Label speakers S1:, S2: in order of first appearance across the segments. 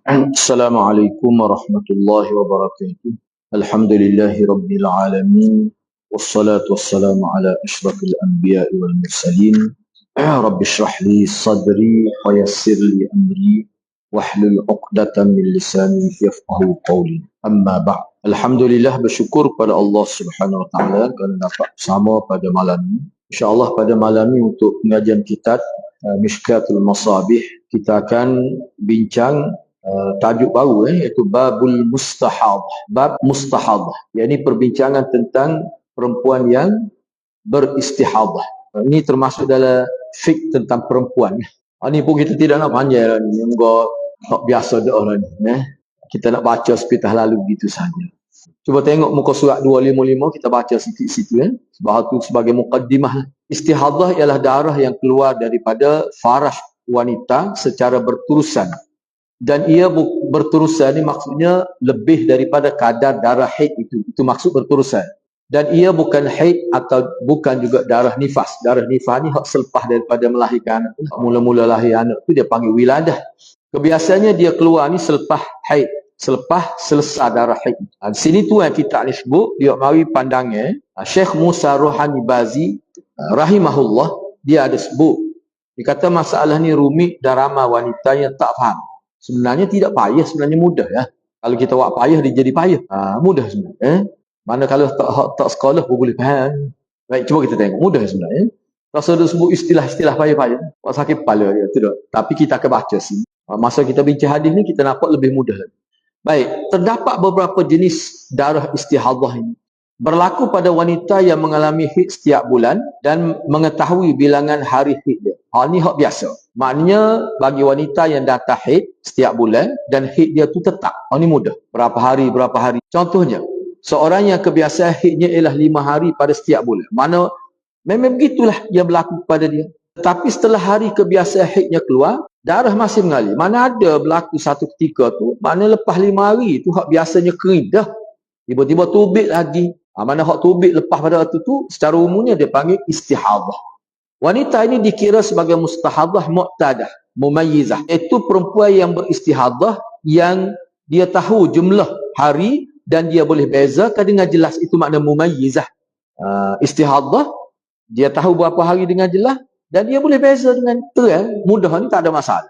S1: Assalamualaikum warahmatullahi wabarakatuh. Alhamdulillahi rabbil alamin. Wassalatu wassalamu ala asyrafil anbiya'i wal mursalin. Rabbi shrah li sadri wa yassir li amri wahlul 'uqdatam min lisani yafqahu qawli. Amma ba'd. Alhamdulillah, bersyukur kepada Allah Subhanahu wa taala kerana dapat bersama pada malam ini. Insya-Allah pada malam ini untuk pengajian kitab Mishkatul Masabih, kita akan bincang tajuk baru iaitu babul mustahadah, bab mustahadah, yakni perbincangan tentang perempuan yang beristihadah. Ini termasuk dalam fiqh tentang perempuan. Ini pun kita tidak nak panjang lah ni, enggak tak biasa dah lah ni. Kita nak baca sepatah lalu begitu saja. Cuba tengok muka surat 255, kita baca sikit-sikit sebab itu sebagai mukaddimah. Istihadah ialah darah yang keluar daripada faraj wanita secara berterusan. Dan ia berterusan ni maksudnya lebih daripada kadar darah haid itu. Itu maksud berterusan. Dan ia bukan haid atau bukan juga darah nifas. Darah nifas ni hak selepas daripada melahirkan anak. Mula-mula lahir anak tu dia panggil wiladah. Kebiasaannya dia keluar ni selepas haid. Selepas selesai darah haid. Di sini tu yang kita ni sebut, dia mari pandangnya Syekh Musa Rohani Bazi rahimahullah, dia ada sebut. Dia kata masalah ni rumit dan ramai wanita yang tak faham. Sebenarnya tidak payah, sebenarnya mudah ya. Kalau kita buat payah, dia jadi payah. Mudah sebenarnya. Mana kalau tak sekolah pun boleh faham. Baik, cuba kita tengok. Mudah sebenarnya. Rasa dia sebut istilah-istilah payah-payah. Buat sakit kepala dia. Tidak. Tapi kita akan baca sini. Masa kita bincang hadis ni, kita nampak lebih mudah lagi. Baik, terdapat beberapa jenis darah istihadah ini. Berlaku pada wanita yang mengalami haid setiap bulan dan mengetahui bilangan hari haid dia. Ini hak biasa. Maknanya bagi wanita yang datang haid setiap bulan dan haid dia tu tetap. Ini mudah. Berapa hari. Contohnya, seorang yang kebiasaan haidnya ialah 5 hari pada setiap bulan. Mana memang begitulah yang berlaku kepada dia. Tetapi setelah hari kebiasaan haidnya keluar, darah masih mengalir. Mana ada berlaku satu ketika tu, mana lepas 5 hari tu hak biasanya kering dah. Tiba-tiba tubik lagi. Mana hak tubik lepas pada waktu tu, secara umumnya dia panggil istihadah. Wanita ini dikira sebagai mustahadah mu'tadah, mumayyizah. Itu perempuan yang beristihadah yang dia tahu jumlah hari dan dia boleh bezakan dengan jelas. Itu makna mumayyizah. Istihadah, dia tahu berapa hari dengan jelas dan dia boleh beza dengan terang. Mudah ni tak ada masalah.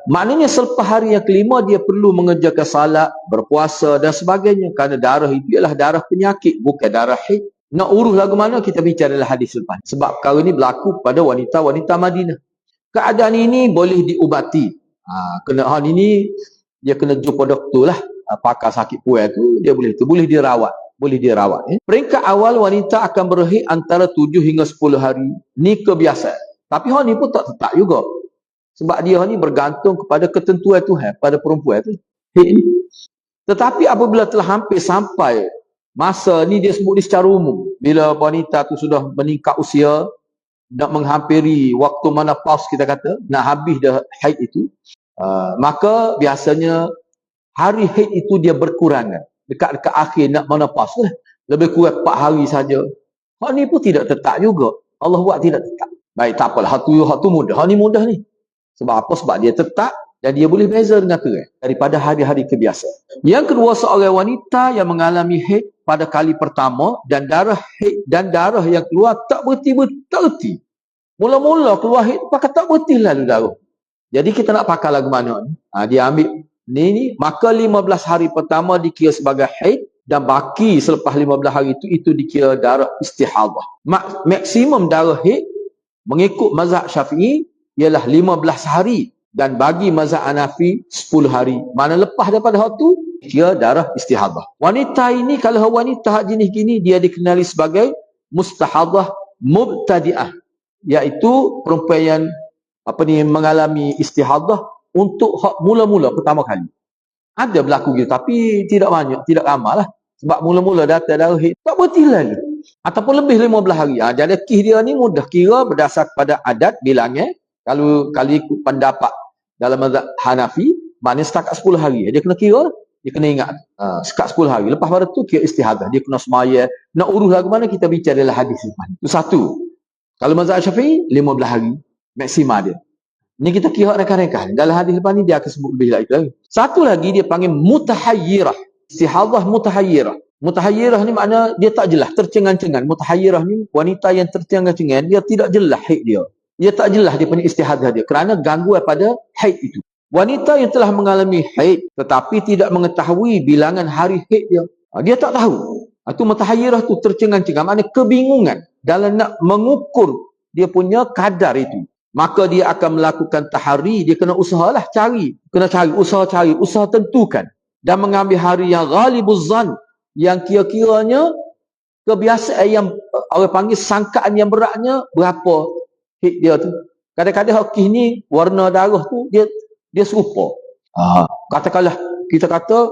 S1: Maknanya selepas hari yang kelima dia perlu mengerjakan salat, berpuasa dan sebagainya kerana darah itu ialah darah penyakit, bukan darah haid. Nak urus lagu mana kita bicara dalam hadis lepas. Sebab perkara ini berlaku pada wanita-wanita Madinah. Keadaan ini boleh diubati. Kena hal ini dia kena jumpa doktor lah. Pakar sakit puai tu dia boleh dirawat. Peringkat awal wanita akan berhaid antara 7 hingga 10 hari. Ni kebiasaan. Tapi hal ni pun tak tetap juga. Sebab dia ni bergantung kepada ketentuan Tuhan pada perempuan tu. Tetapi apabila telah hampir sampai masa ni, dia sebut ni secara umum. Bila wanita tu sudah meningkat usia, nak menghampiri waktu mana paus kita kata, nak habis dah haid itu, maka biasanya hari haid itu dia berkurangan. Dekat-dekat akhir nak mana paus lah. Lebih kurang 4 hari saja. Hak ni pun tidak tetap juga. Allah buat tidak tetap. Baik, tak apalah. Hak tu mudah. Hak ni mudah ni. Sebab apa? Sebab dia tetap dan dia boleh beza dengan terang daripada hari-hari kebiasaan. Yang kedua, seorang wanita yang mengalami haid pada kali pertama dan darah haid dan darah yang keluar tak berhenti. Mula-mula keluar haid pakai tak berhenti lalu darah. Jadi kita nak pakai lagu mana ni? Dia ambil ni, maka 15 hari pertama dikira sebagai haid dan baki selepas 15 hari itu dikira darah istihadah. Maksimum darah haid mengikut mazhab Syafi'i ialah 15 hari dan bagi mazhab Hanafi 10 hari. Mana lepas daripada hak tu kira darah istihadah. Wanita ini, kalau wanita hak jenis gini, dia dikenali sebagai mustahadah mubtadi'ah, iaitu perempuan yang mengalami istihadah untuk hak mula-mula pertama kali. Ada berlaku gitu tapi tidak banyak, tidak ramai lah. Sebab mula-mula datang darah haid tak berhenti lagi ataupun lebih 15 hari. Jadi kis dia ni mudah kira berdasar pada adat bilangnya. Kalau ikut pendapat dalam mazhab Hanafi, maknanya setakat 10 hari. Dia kena kira, dia kena ingat. Setakat 10 hari. Lepas pada tu kira istihadah. Dia kena semaya. Nak urus lagu mana kita bicara dalam hadis lepas. Itu satu. Kalau mazhab Syafi'i, 15 hari. Maksima dia. Ni kita kira rekan-rekan. Dalam hadis lepas ni dia akan sebut lebih lagi. Satu lagi dia panggil mutahayyirah. Istihadah mutahayyirah. Mutahayyirah ni makna dia tak jelas, tercengang-cengang. Mutahayyirah ni wanita yang tercengang-cengang, dia tidak jelas haid dia. Dia tak jelas dia punya istihadah dia kerana gangguan pada haid itu. Wanita yang telah mengalami haid tetapi tidak mengetahui bilangan hari haid dia. Dia tak tahu. Itu mutahayyirah tu tercengang-cengang, makna kebingungan dalam nak mengukur dia punya kadar itu. Maka dia akan melakukan tahari, dia kena usahalah cari. Kena cari, usaha tentukan. Dan mengambil hari yang ghalibuz zan, yang kira-kiranya kebiasaan yang orang panggil sangkaan yang beratnya berapa hit dia tu. Kadang-kadang hakih ni warna darah tu dia serupa. Katakanlah kita kata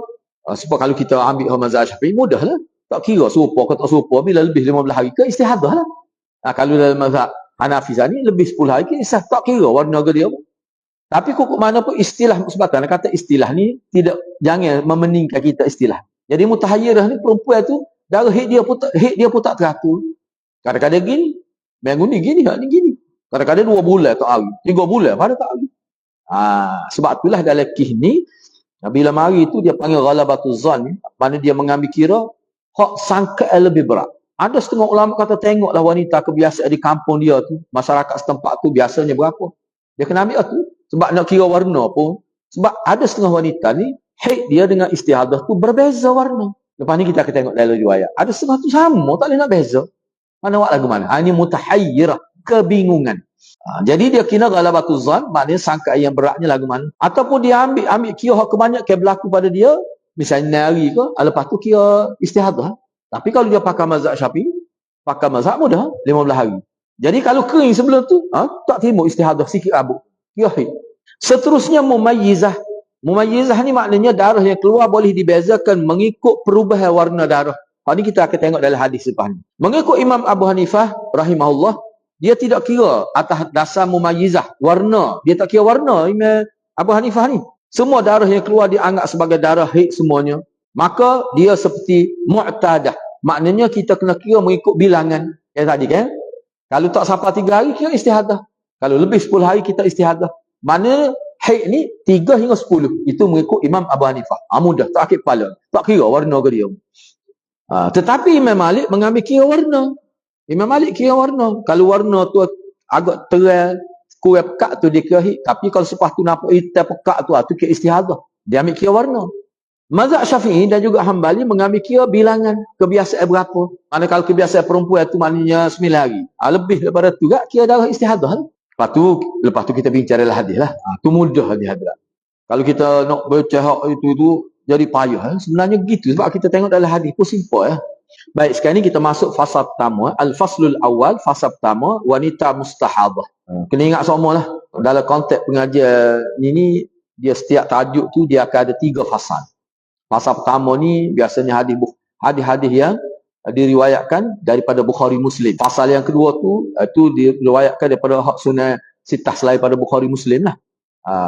S1: sebab kalau kita ambil mazhab Syafi'i mudahlah. Tak kira serupa ke tak serupa, bila lebih 15 hari ke istihadah lah. Kalau dalam mazhab Hanafi ni lebih 10 hari ke istihadah, tak kira warna ke dia pun. Tapi kok mana pun istilah sebatan kata istilah ni tidak, jangan memeningkan kita istilah. Jadi mutahayyirah ni perempuan tu darah haid dia pun tak teratur. Kadang-kadang gini, minggu ni gini, hari ni gini. Kadang-kadang 2 bulan tak hari, 3 bulan pada tak hari. Sebab itulah dalam kih ni bila mari tu dia panggil ghalabatuz zan ni, mana dia mengambil kira hak sangkaan lebih berat. Ada setengah ulama kata tengoklah wanita kebiasaan di kampung dia tu, masyarakat setempat tu biasanya berapa. Dia kena ambil tu. Sebab nak kira warna pun. Sebab ada setengah wanita ni, haid dia dengan istihadah tu berbeza warna. Lepas ni kita akan tengok dalam riwayat. Ada setengah tu sama, tak boleh nak beza. Mana awak lagu mana? Ini mutahayyirah, kebingungan. Jadi dia kira ghalabatuz zan, maknanya sangkaan yang beratnya lagu mana. Ataupun dia ambil kira hak kebanyakan berlaku pada dia, misalnya hari ke, lepas tu kira istihadah. Tapi kalau dia pakai mazhab Syafi'i, pakai mazhab mudah, 15 hari. Jadi kalau kering sebelum tu, tak terima istihadah sikit abuk. Kira haid. Seterusnya mumayyizah. Mumayyizah ni maknanya darah yang keluar boleh dibezakan mengikut perubahan warna darah. Ini kita akan tengok dalam hadis lepas ni. Mengikut Imam Abu Hanifah rahimahullah, dia tidak kira atas dasar mumayyizah, warna. Dia tak kira warna Imam Abu Hanifah ni. Semua darah yang keluar dianggap sebagai darah haid semuanya. Maka dia seperti mu'tadah. Maknanya kita kena kira mengikut bilangan. Yang tadi kan? Kalau tak sampai 3 hari, kira istihadah. Kalau lebih 10 hari, kita istihadah. Maknanya haid ni 3 hingga 10. Itu mengikut Imam Abu Hanifah. Mudah, tak akib kepala. Tak kira warna ke dia. Tetapi Imam Malik mengambil kira warna. Imam Malik kira warna. Kalau warna tu agak terang, kurang pekat tu dia kira haid. Tapi kalau selepas tu nampak hitam pekat tu kira istihadah. Dia ambil kira warna. Mazhab Syafi'i dan juga Hambali mengambil kira bilangan kebiasaan berapa. Mana kalau kebiasaan perempuan itu maknanya 9 hari. Lebih daripada tu tak kira darah istihadah. Lepas tu kita bincang dalam hadis lah. Tu mudah hadis hadrat. Kalau kita nak baca hak itu jadi payah. Sebenarnya gitu sebab kita tengok dalam hadis pun simple ya. Baik, sekarang ni kita masuk fasa pertama. Al-faslul awal, fasa pertama, wanita mustahadah. Kena ingat semua lah. Dalam konteks pengajian ini, dia setiap tajuk tu dia akan ada 3 fasal. Fasa pertama ni biasanya hadis-hadis yang diriwayatkan daripada Bukhari Muslim. Fasal yang kedua tu diriwayatkan daripada hak sunnah sitah selain pada Bukhari Muslim lah.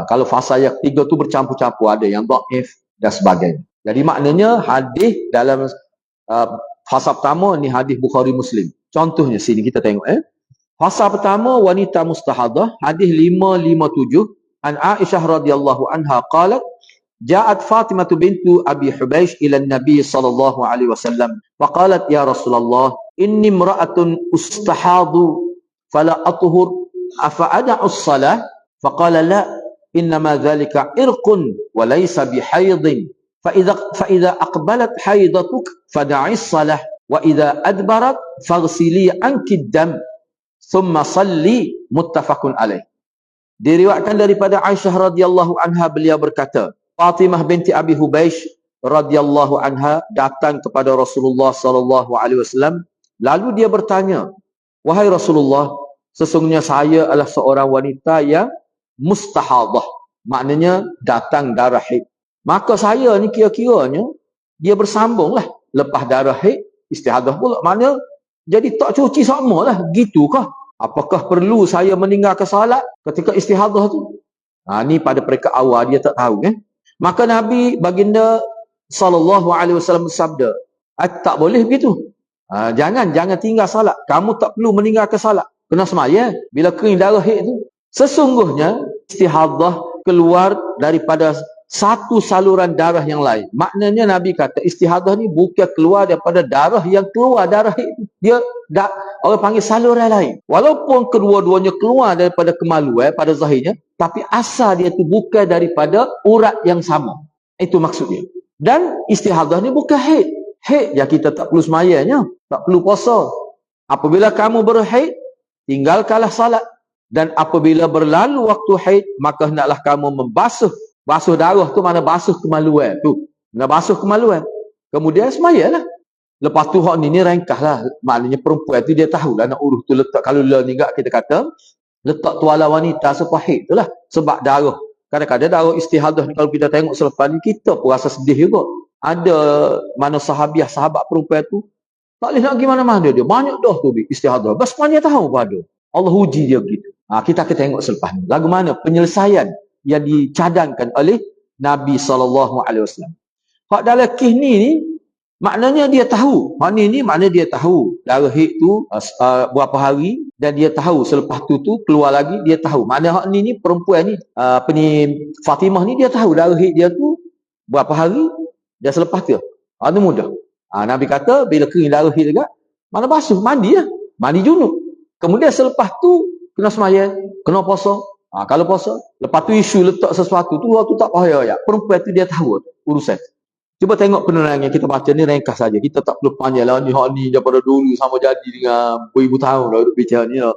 S1: Kalau fasal yang ketiga tu bercampur-campur, ada yang dhaif dan sebagainya. Jadi maknanya hadis dalam fasa pertama ni hadis Bukhari Muslim. Contohnya sini kita tengok Fasa pertama wanita mustahadah, hadis 557 an Aisyah radhiyallahu anha qalat جاءت فاطمة بنت أبي حبيش إلى النبي صلى الله عليه وسلم فقالت يا رسول الله إني امرأة أستحاض فلا أطهر أفأدع الصلاة فقال لا إنما ذلك عرق وليس بحيض فإذا أقبلت حيضتك فدعي الصلاة وإذا أدبرت فاغسلي عنك الدم ثم صلي متفق عليه. Diriwayatkan daripada Aisyah radhiyallahu anha, beliau berkata, Fatimah binti Abi Hubeish radhiyallahu anha datang kepada Rasulullah sallallahu alaihi wasallam, lalu dia bertanya, wahai Rasulullah, sesungguhnya saya adalah seorang wanita yang mustahadah, maknanya datang darah haid. Maka saya ni kira-kiranya dia bersambunglah, lepas darah haid istihadah pula, maknanya jadi tak cuci sama lah, gitukah? Apakah perlu saya meninggalkan salat ketika istihadah tu? Ni pada mereka awal dia tak tahu kan. Maka Nabi baginda sallallahu alaihi wasallam bersabda, tak boleh begitu. Jangan tinggal salat. Kamu tak perlu meninggalkan salat. Kena sembahyang bila kering darah haid tu. Sesungguhnya istihadah keluar daripada satu saluran darah yang lain. Maknanya Nabi kata istihadah ni bukan keluar daripada darah yang keluar darah itu. Dia orang panggil saluran lain. Walaupun kedua-duanya keluar daripada kemaluan pada zahirnya, tapi asal dia tu bukan daripada urat yang sama. Itu maksudnya. Dan istihadah ni bukan haid. Haid ya kita tak perlu semayanya, tak perlu puasa. Apabila kamu berhaid, tinggalkanlah salat. Dan apabila berlalu waktu haid, maka hendaklah kamu membasuh. Basuh darah tu mana basuh kemaluan tu. Nak basuh kemaluan. Kemudian semayalah. Lepas tu hak ni ringkas lah. Maknanya perempuan tu dia tahulah nak urus tu letak. Kalau lah ni tak kita kata, letak tuala wanita selepas haid tu lah. Sebab darah. Kadang-kadang darah istihadah ni kalau kita tengok selepas ni, kita pun rasa sedih juga. Ada mana sahabat perempuan tu, tak boleh nak pergi mana-mana dia. Banyak dah tu istihadah. Bas sepanjang tahun pun ada. Allah uji dia begitu. Kita akan tengok selepas ni. Lagu mana penyelesaian yang dicadangkan oleh Nabi SAW. Hak dalam kisah ni, maknanya dia tahu. Hak ni maknanya dia tahu. Darah haid tu berapa hari dan dia tahu selepas tu keluar lagi, dia tahu. Maknanya hak ni perempuan ni, Fatimah ni dia tahu darah haid dia tu berapa hari dan selepas tu. Itu mudah. Nabi kata bila kering darah haid juga, mana basuh, mandi lah. Mandi junub. Kemudian selepas tu kena sembahyang, kena puasa. Kalau puasa, lepas tu isu letak sesuatu tu, waktu tak payah ya. Perempuan tu dia tahu urusan. Cuba tengok penerangan yang kita baca ni ringkas saja. Kita tak perlu panjang lah ni hak ni daripada dulu sama jadi dengan beribu tahun dah duduk bicara ni lah.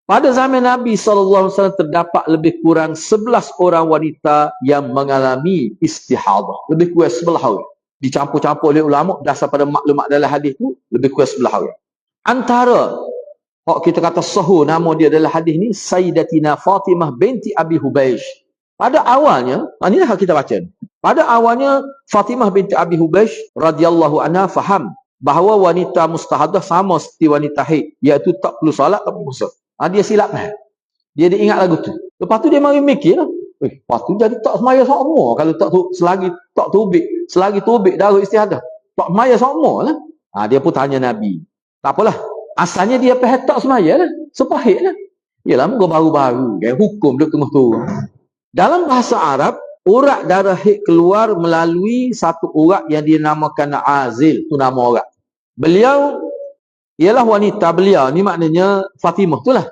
S1: Pada zaman Nabi SAW terdapat lebih kurang 11 orang wanita yang mengalami istihadah. Lebih kurang 11 orang. Dicampur-campur oleh ulama dasar pada maklumat dalam hadis tu lebih kurang 11 orang. Antara kita kata sahih nama dia adalah hadis ni Sayyidatina Fatimah binti Abi Hubeish. Pada awalnya, inilah kita baca. Pada awalnya Fatimah binti Abi Hubeish radhiyallahu anha faham bahawa wanita mustahadah sama seperti wanita haid, iaitu tak perlu solat, tak perlu puasa. Dia silap kan. Dia ingat lagu tu. Lepas tu dia mari mikir lah. Lepas tu jadi tak semaya sama kalau tak selagi tak tubik, selagi tubik darah istihadah. Tak semaya sama lah. Dia pun tanya Nabi. Tak apalah. Asalnya dia faham tak semaya lah. Sepahit lah. Yalah, muka baru-baru. Kan? Hukum dia tengah tu. Dalam bahasa Arab, urat darah haid keluar melalui satu urat yang dinamakan azil. Itu nama urat. Beliau, ialah wanita beliau. Ni maknanya Fatimah tu lah.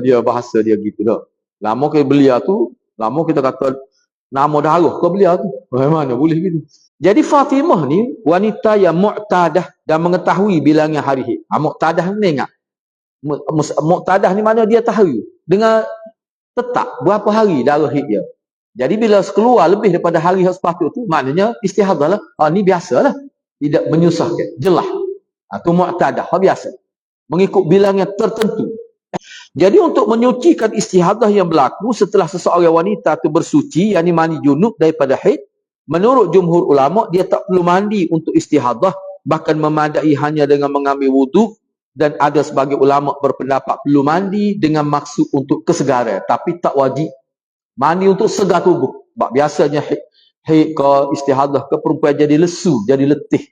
S1: Dia bahasa dia gitu dah. Lama ke beliau tu, lama kita kata nama darah ke beliau tu. Bagaimana boleh gitu. Jadi Fatimah ni wanita yang mu'tadah dan mengetahui bilangan hari haid. Mu'tadah ni ingat. Mu'tadah ni mana dia tahu dengan tetap berapa hari darah haid dia. Jadi bila keluar lebih daripada hari yang sepatutnya tu, maknanya istihadah lah. Ni biasalah. Tidak menyusahkan. Jelas. Itu mu'tadah. Biasa. Mengikut bilangan tertentu. Jadi untuk menyucikan istihadah yang berlaku setelah seseorang wanita itu bersuci, yakni mandi junub daripada haid, menurut jumhur ulama, dia tak perlu mandi untuk istihadah, bahkan memadai hanya dengan mengambil wuduk, dan ada sebagai ulama berpendapat perlu mandi dengan maksud untuk kesegaran, tapi tak wajib mandi untuk segar tubuh. Sebab biasanya haid ke istihadah ke perempuan jadi lesu, jadi letih.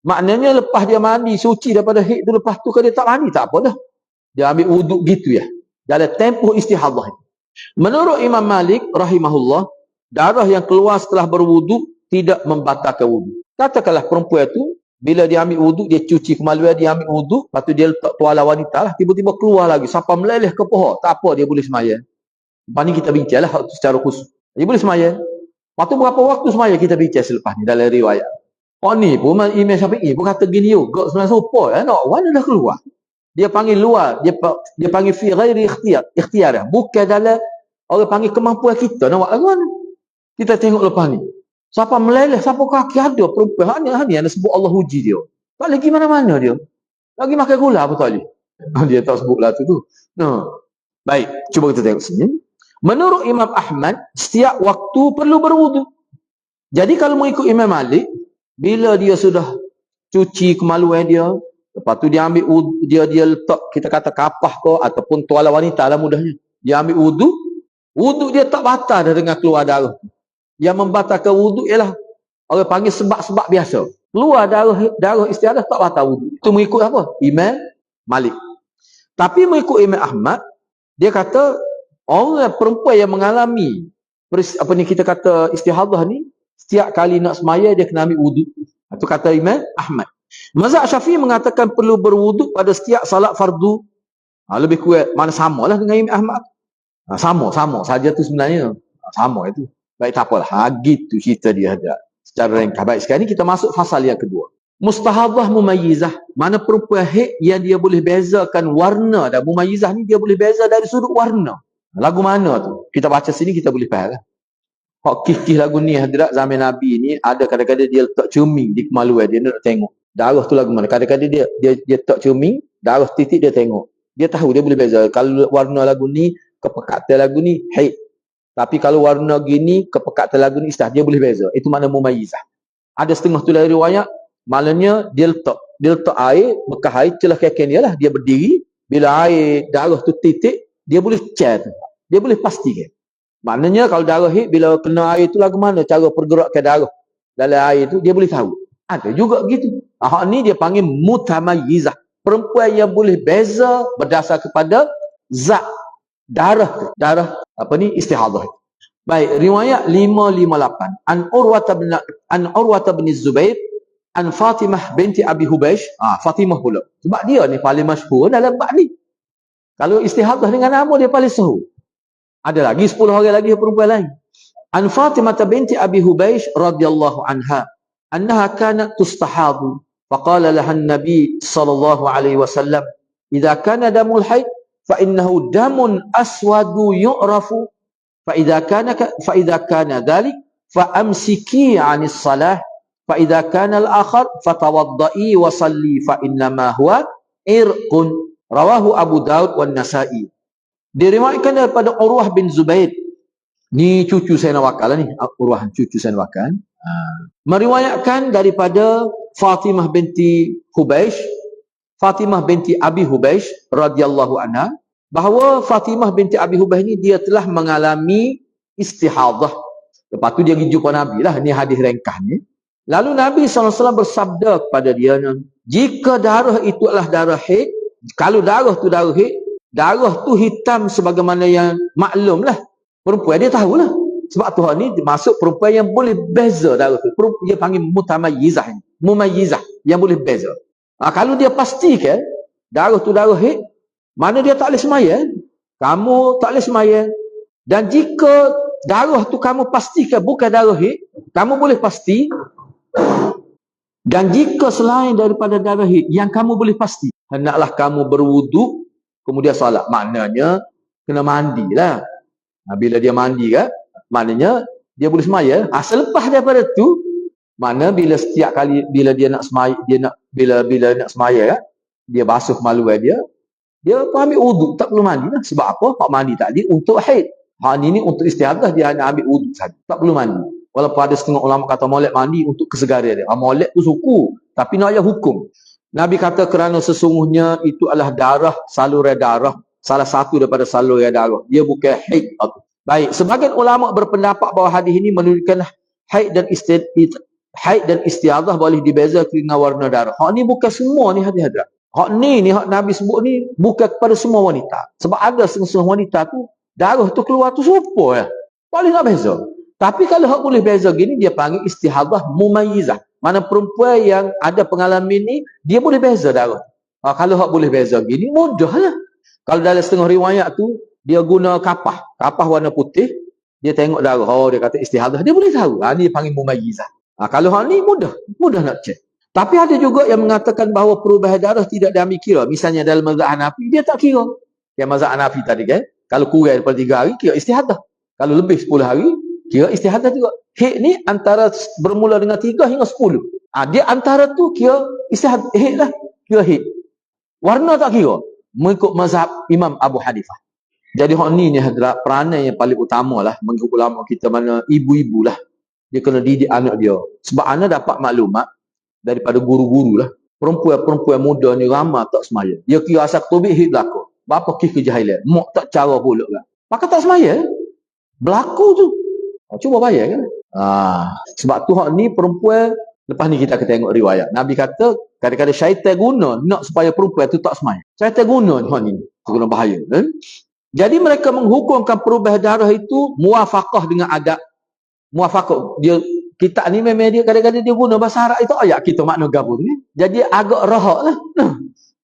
S1: Maknanya lepas dia mandi suci daripada haid tu, lepas tu kalau dia tak mandi, tak apa dah. Dia ambil wuduk gitu ya. Dalam tempoh istihadah. Menurut Imam Malik rahimahullah, darah yang keluar setelah berwuduk tidak membatalkan wuduk. Katakanlah perempuan tu bila dia ambil wuduk, dia cuci kemaluan, dia ambil wuduk, lepas tu dia letak tuala wanita lah, tiba-tiba keluar lagi sampai meleleh ke pohon. Tak apa, dia boleh sembahyang. Lepas ni kita bincanglah secara khusus. Dia boleh sembahyang. Lepas tu berapa waktu sembahyang kita bincang selepas ni dalam riwayat. Ni pun Imam Syafi'i pun kata gini juga sebenarnya sopo warna dah keluar. Dia panggil luar, dia panggil fi ghairi ikhtiar. Bukan dalam orang panggil kemampuan kita nak buat lagu ni. Kita tengok lepas ni. Siapa meleleh, siapa kaki ada perempuan. Ni yang sebut Allah uji dia. Tak lagi mana-mana dia. Lagi makan gula apa tak boleh. Dia tak sebutlah tu. Baik, cuba kita tengok sini. Menurut Imam Ahmad, setiap waktu perlu berwuduk. Jadi kalau mengikut Imam Malik, bila dia sudah cuci kemaluan dia, lepas tu dia ambil wuduk, dia letak, kita kata kapah ke ataupun tuala wanita lah mudahnya. Dia ambil wuduk, wuduk dia tak batal dah dengan keluar darah. Yang membatalkan wuduk ialah orang panggil sebab-sebab biasa. Keluar darah istiadah tak batal wuduk. Itu mengikut apa? Imam Malik. Tapi mengikut Imam Ahmad, dia kata Orang perempuan yang mengalami apa ni kita kata istihadah ni, setiap kali nak semaya dia kena ambil wuduk. Itu kata Imam Ahmad. Mazhab Syafi'i mengatakan perlu berwuduk pada setiap salat fardu. Lebih kuat, mana samalah dengan Imam Ahmad. Sama saja tu sebenarnya. Sama itu. Baik, tak apalah. Gitu cerita dia ada. Secara ringkas. Baik, sekarang ni kita masuk fasal yang kedua. Mustahadah mumayyizah. Mana perempuan haid yang dia boleh bezakan warna. Dan mumayyizah ni dia boleh beza dari sudut warna. Lagu mana tu? Kita baca sini kita boleh faham lah. Hak kih-kih lagu ni hadirat zaman Nabi ni ada kadang-kadang dia letak cermin di kemaluan dia nak tengok. Darah tu lagu mana? Kadang-kadang dia letak cermin, darah titik dia tengok. Dia tahu, dia boleh beza. Kalau warna lagu ni, kepekatan lagu ni haid. Tapi kalau warna gini, kepekatan lagu ni istihadah, dia boleh beza. Itu makna mumayyizah. Ada setengah tu dari riwayat, maknanya dia letak air, bekas air celah kaki dia lah. Dia berdiri, bila air darah tu titik, dia boleh chat. Dia boleh pastikan. Maknanya kalau darah haid, bila kena air tu lagu mana cara pergerakan darah dalam air tu, dia boleh tahu. Ada juga gitu. Hak ni dia panggil mutamayyizah. Perempuan yang boleh beza berdasar kepada zat darah apa ni istihadah. Baik, riwayat 558 an Urwata bin Zubair an Fatimah binti Abi Hubaish. Fatimah pula. Sebab dia ni paling masyhur dalam bab ni. Kalau istihadah dengan nama dia paling sahur. Ada lagi 10 orang lagi perempuan lain. An Fatimah binti Abi Hubaish radhiyallahu anha annaha kanat tustahadu faqala laha an-nabi sallallahu alaihi wasallam idza kana damul haid fa innahu damun aswadu yu'rafu fa idza kana dhalik fa amsiki 'anis salah fa idza kana al-akhar fatawaddai wa salli fa innama huwa irqun. Rawahu Abu Daud wan Nasa'i. Diriwayatkan daripada Urwah bin Zubair. Ni cucu Sayyidina Wakal lah ni. Urwah cucu Sayyidina Wakal. Meriwayatkan daripada Fatimah binti Hubaish, Fatimah binti Abi Hubaish radhiyallahu anha, bahawa Fatimah binti Abi Hubaish ni dia telah mengalami istihadah. Lepas tu dia pergi jumpa Nabi lah. Ni hadis ringkas ni. Lalu Nabi SAW bersabda kepada dia, jika darah itu adalah darah haid, kalau darah tu darah haid, darah tu hitam sebagaimana yang maklum lah. Perempuan dia tahulah. Sebab tu ni masuk perempuan yang boleh beza darah tu. Dia panggil mutamayyizah. Mumayyizah. Yang boleh beza. Kalau dia pastikan darah tu darah haid, mana dia tak boleh semaya. Kamu tak boleh semaya. Dan jika darah tu kamu pastikan bukan darah haid, kamu boleh pasti. Dan jika selain daripada darah haid yang kamu boleh pasti, hendaklah kamu berwuduk kemudian solat. Maknanya kena mandilah. Bila dia mandi kan, maknanya dia boleh semaya. Selepas daripada tu, mana bila setiap kali bila dia nak semaya, bila nak semaya kan, dia basuh maluan dia pun ambil wuduk, tak perlu mandi lah. Sebab apa? Hak mandi tadi untuk haid. Hak ni untuk istihadah dia hanya ambil wuduk saja. Tak perlu mandi. Walaupun ada setengah ulama kata molek mandi untuk kesegaran dia. Molek tu suku, tapi nak ada hukum. Nabi kata kerana sesungguhnya itu adalah darah, saluran darah, salah satu daripada saluran darah. Dia bukan haid. Baik, sebagian ulama berpendapat bahawa hadis ini menunjukkan haid dan istiadah boleh dibeza dengan warna darah. Hak ni bukan semua ni hadis-hadis. Hak ni hak Nabi sebut ni bukan kepada semua wanita. Sebab ada setengah wanita tu darah tu keluar tu serupa ya. Boleh nak beza. Tapi kalau hak boleh beza gini dia panggil istihadah mumayyizah. Mana perempuan yang ada pengalaman ni dia boleh beza darah. Kalau hak boleh beza gini mudahlah. Kalau dalam setengah riwayat tu dia guna kapah warna putih, dia tengok darah, dia kata istihadah, dia boleh tahu. Ni panggil mumayyizah. Kalau hal ni mudah nak cek. Tapi ada juga yang mengatakan bahawa perubahan darah tidak diambil kira. Misalnya dalam mazhab Hanafi dia tak kira. Yang mazhab Hanafi tadi kan, kalau kurang daripada 3 hari kira istihadah. Kalau lebih 10 hari kira istihadah juga. Haid ni antara bermula dengan 3 hingga 10. Dia antara tu kira istihadah, haid lah, kira haid. Warna tak kira. Mengikut mazhab Imam Abu Hanifah. Jadi hak ni adalah peranan yang paling utama lah mengikut ulama kita, mana ibu-ibu lah. Dia kena didik anak dia. Sebab anak dapat maklumat daripada guru-guru lah. Perempuan-perempuan muda ni ramai tak semaya. Dia kira asal ketubik hid berlaku. Bapa kis kejahilan. Mak tak cara pula kan. Maka tak semaya. Berlaku tu. Cuba bayar kan. Sebab tu hak ni perempuan. Lepas ni kita akan tengok riwayat. Nabi kata kadang-kadang syaitan guna nak supaya perempuan tu tak semaya. Syaitan guna hak ni. Itu guna bahaya kan. Jadi mereka menghukumkan perubahan darah itu muafaqah dengan adat. Muafaqah. Dia kita ni memang dia kadang-kadang dia guna bahasa Arab itu ayat kita makna gabung ni. Jadi agak rahak lah.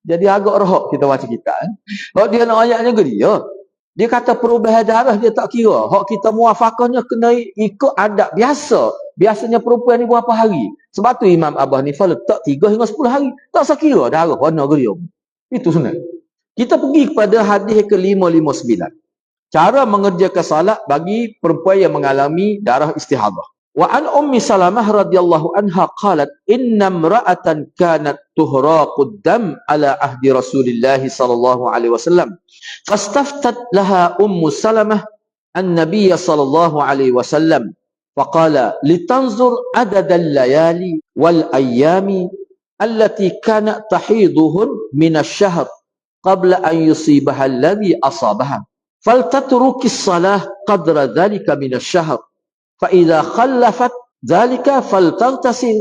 S1: Jadi agak rahak kita baca kita. Kalau dia nak ayatnya ke dia. Dia kata perubahan darah dia tak kira. Hak kita muafakahnya kena ikut adat biasa. Biasanya perempuan ni berapa hari. Sebab tu Imam Abu Hanifah letak 3 hingga 10 hari. Tak sekira darah warna ke dia. Itu sebenarnya. Kita pergi kepada hadis ke-559. Cara mengerjakan salat bagi perempuan yang mengalami darah istihadah. Wa an Ummi Salamah radhiyallahu anha qalat inna imra'atan kanat tuhraqud dam ala ahdi Rasulillah sallallahu alaihi wasallam fastaftat laha Ummu Salamah an-nabiy sallallahu alaihi wasallam faqala litanzur adad al-layali wal ayyami allati kanat tahiduhun min asy-syahr qabla an yusibaha alladhi asabaha faltatruki as-salah qadra dhalika min asy-syahr فإذا خلفت ذلك فلتغتسل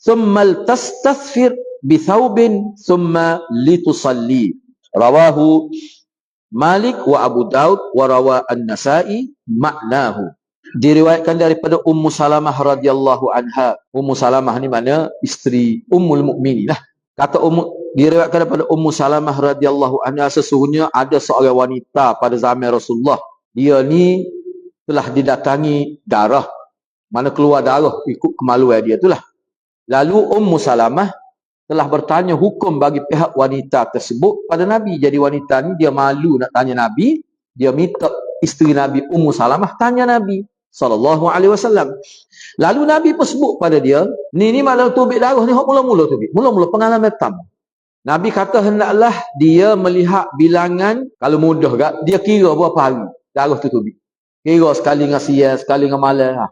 S1: ثم لتستثفر بثوب ثم لتصلي رواه مالك وأبو داود وروى النسائي معناه. Diriwayatkan daripada Ummu Salamah radhiyallahu anha. Ummu Salamah ni mana isteri Ummul Mukminin lah. Kata diriwayatkan daripada Ummu Salamah radhiyallahu anha, sesungguhnya ada seorang wanita pada zaman Rasulullah. Dia ni telah didatangi darah. Mana keluar darah ikut kemaluan dia itulah. Lalu Ummu Salamah telah bertanya hukum bagi pihak wanita tersebut pada Nabi. Jadi wanita ni dia malu nak tanya Nabi. Dia minta isteri Nabi Ummu Salamah tanya Nabi sallallahu alaihi wasallam. Lalu Nabi pun sebut pada dia, ni malam tubik darah ni hak mula-mula tubik. Mula-mula pengalaman pertama. Nabi kata hendaklah dia melihat bilangan, kalau mudah gak, dia kira berapa hari darah tu tubik. Kira sekali dengan siang, sekali dengan malam.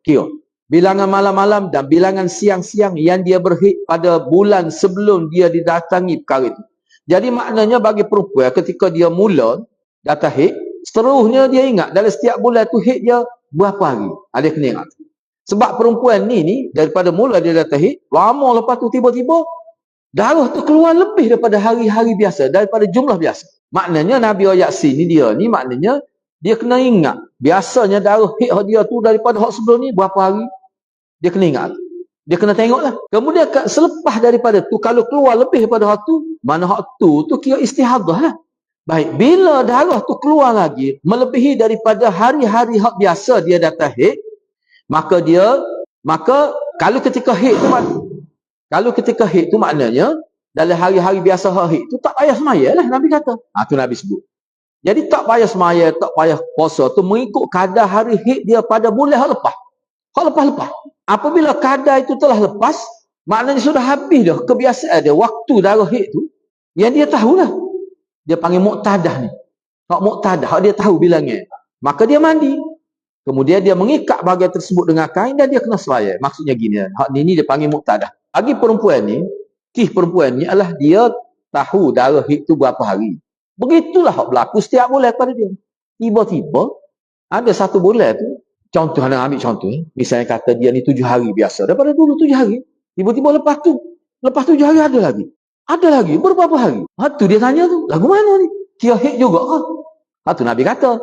S1: Kira. Bilangan malam-malam dan bilangan siang-siang yang dia berhid pada bulan sebelum dia didatangi perkara itu. Jadi maknanya bagi perempuan ketika dia mula datang hid, seterusnya dia ingat dalam setiap bulan tu hid dia berapa hari. Ada kena ingat. Sebab perempuan ni daripada mula dia datang hid, lama lepas tu tiba-tiba darah tu keluar lebih daripada hari-hari biasa, daripada jumlah biasa. Maknanya Nabi ayat sini dia ni maknanya dia kena ingat. Biasanya darah hid dia tu daripada hak sebelum ni berapa hari. Dia kena ingat. Dia kena tengoklah. Kemudian selepas daripada tu, kalau keluar lebih daripada hak tu, mana hak tu kira istihadah lah. Baik, bila darah tu keluar lagi, melebihi daripada hari-hari hak biasa dia datang hid, maka kalau ketika hid tu maknanya, dalam hari-hari biasa hak hid tu, tak payah semaya lah Nabi kata. Tu Nabi sebut. Jadi tak payah semaya, tak payah puasa tu mengikut kadar hari hid dia pada bulan hak lepas. Hak lepas-lepas. Apabila kadar itu telah lepas, maknanya sudah habis dah kebiasaan dia waktu darah hid tu, yang dia tahulah. Dia panggil muqtadah ni. Hak muqtadah, hak dia tahu bilangnya. Maka dia mandi. Kemudian dia mengikat bahagian tersebut dengan kain dan dia kena semaya. Maksudnya gini, hak ni dia panggil muqtadah. Bagi perempuan ni, perempuan ni adalah dia tahu darah hid tu berapa hari. Begitulah hak berlaku setiap bulan pada dia. Tiba-tiba ada satu bulan tu, contoh nak ambil contoh, misalnya kata dia ni 7 hari biasa, daripada dulu 7 hari, tiba-tiba lepas 7 hari ada lagi, berapa hari? Tu dia tanya tu, lagu mana ni? Kira hid juga ke? Tu Nabi kata,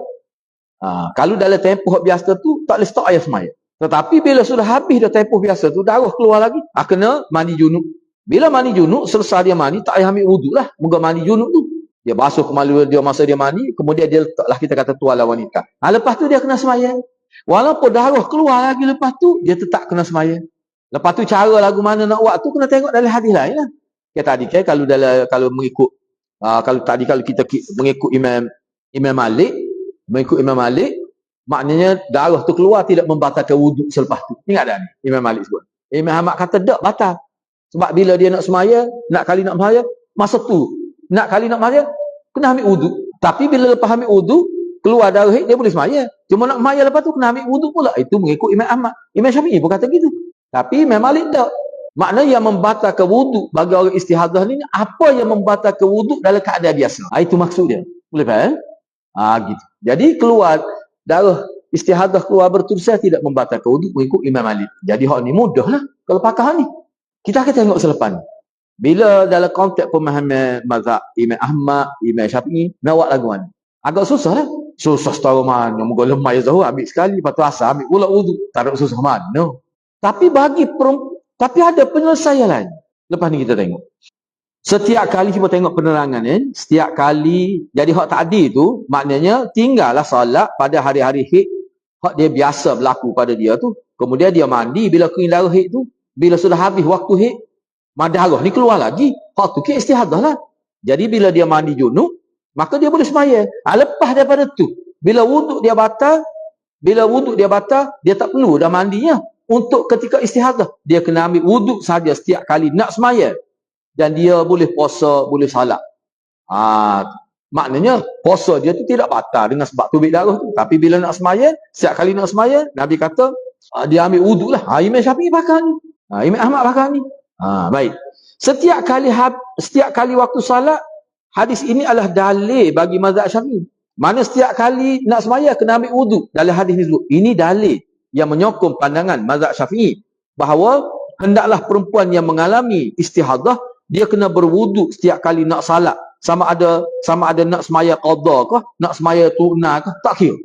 S1: kalau dalam tempoh biasa tu tak boleh stop ayat semaya. Tetapi bila sudah habis dah tempoh biasa tu, darah keluar lagi, kena mandi junub. Bila mandi junub, selesai dia mandi, tak payah ambil wuduk lah. Moga mandi junub tu, dia basuh kemaluan dia masa dia mandi, kemudian dia letaklah kita kata tuala wanita. Lepas tu dia kena semaya. Walaupun darah keluar lagi lepas tu, dia tetap kena semaya. Lepas tu cara lagu mana nak buat tu kena tengok dalam hadis lain lah. Tadi kalau mengikut kalau kita mengikut Imam Malik, maknanya darah tu keluar tidak membatalkan wuduk selepas tu. Ingat dah ni Imam Malik sebut. Imam Ahmad kata tak batal. Sebab bila dia nak semaya, nak semaya, masa tu nak semaya, kena ambil wuduk. Tapi bila lepas ambil wuduk, keluar darah dia boleh semaya. Cuma nak semaya lepas tu kena ambil wuduk pula. Itu mengikut Imam Ahmad. Imam Syafi'i pun kata gitu. Tapi Imam Malik tak. Maknanya yang membatalkan wuduk bagi orang istihadah ni, apa yang membatalkan wuduk dalam keadaan biasa. Itu maksud dia. Boleh faham? Gitu. Jadi keluar darah istihadah keluar berterusan tidak membatalkan wuduk mengikut Imam Malik. Jadi hak ni mudah lah kalau pakar ni. Kita akan tengok selepas ni.
S2: Bila dalam konteks pemahaman mazhab Imam Ahmad, Imam Syafi'i, nak buat lagu mana? Agak susah lah. Susah setahu mana. Moga lemah ya Zuhur ambil sekali, lepas tu asal ambil pula wudu. Tak ada susah mana. Tapi tapi ada penyelesaian lain. Lepas ni kita tengok. Setiap kali kita tengok penerangan setiap kali jadi hak tadi tu, maknanya tinggallah solat pada hari-hari hid hak dia biasa berlaku pada dia tu. Kemudian dia mandi bila keluar darah hid tu, bila sudah habis waktu hid, darah ni keluar lagi. Hak tu ke istihadah lah. Jadi bila dia mandi junub, maka dia boleh sembahyang. Lepas daripada tu, bila wuduk dia batal, dia tak perlu dah mandinya. Untuk ketika istihadah, dia kena ambil wuduk saja setiap kali nak sembahyang. Dan dia boleh puasa, boleh salat. Maknanya puasa dia tu tidak batal dengan sebab tubik darah tu. Tapi bila nak sembahyang, setiap kali nak sembahyang, Nabi kata dia ambil wuduk lah. Imam Syafi'i pakai ni. Imam Ahmad pakai ni. Baik. Setiap kali waktu salat, hadis ini adalah dalil bagi mazhab Syafi'i. Mana setiap kali nak sembahyang kena ambil wuduk. Dalam hadis ni dulu. Ini dalil yang menyokong pandangan mazhab Syafi'i bahawa hendaklah perempuan yang mengalami istihadah dia kena berwuduk setiap kali nak salat. Sama ada nak semaya qada ke, nak semaya tunai ke, tak kira.